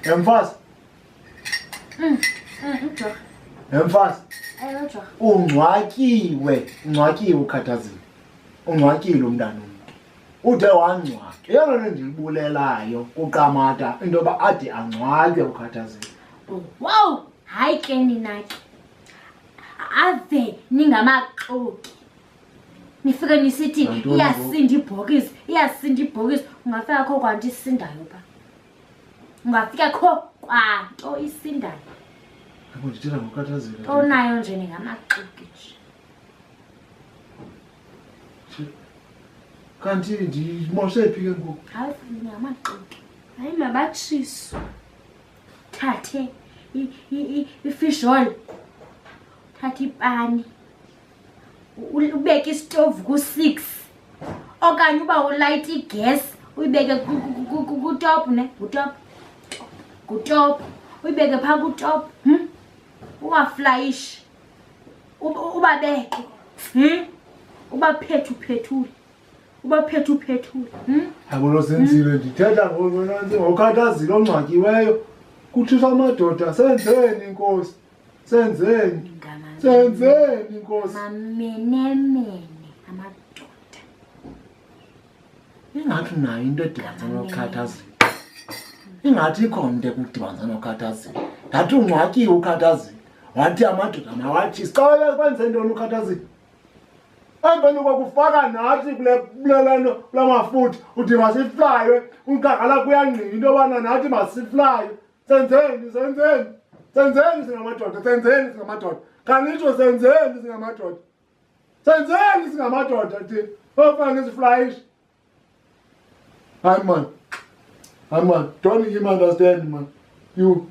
Emfazi. Emfazi. Ungcwakiwe ukhathazile. Ungcwakile umntana umuntu. Uthe wangcwaka. Yena nto ndiyibulelayo kuQamata into yoba ade angcwatywe ukhathazile. Wow, hayi ke nina ke. Ave ningamaxoki. Nifike nisithi iyasinda ibhokisi, ungafika kho kwanto isindayo pha. Ungafika kho kwanto isindayo. Yabo ndithetha ngokhathazile. Onayo nje ningamaxoki nje. Kanti ndimoshe phi ke ngoku? Hayi ningamaxoki. Hayi mabatshiso. Thathe i-fish oil. Thatha ipani. Ubeke istove ku-6 okanye uba ulayita igas uyibeke kutop ne kutop uyibeke phaa kutop ungaflayishi ubabeke ubaphethuphethule Yabo lo senzile ndithetha ngokhathazile ongcwakiweyo kuthisha amadoda senzeni inkosi senzeni inkosi mamenemene amadoda ingathi nayo into edibanisa nokhathazile ingathi ikhona into ekudibanisa nokhathazile ngathi ungcwakiwe ukhathazile wathi amadoda mawathi sicela kwenze ntoni ukhathazile emveni kokufaka nathi kulelano lamafutha uthi masiflaywe unkakala kuyangqina into yobana nathi masiflaywe senzeni singamadoda kanitsho senzeni singamadoda thina ofane siflayish hayi man don't you understand man you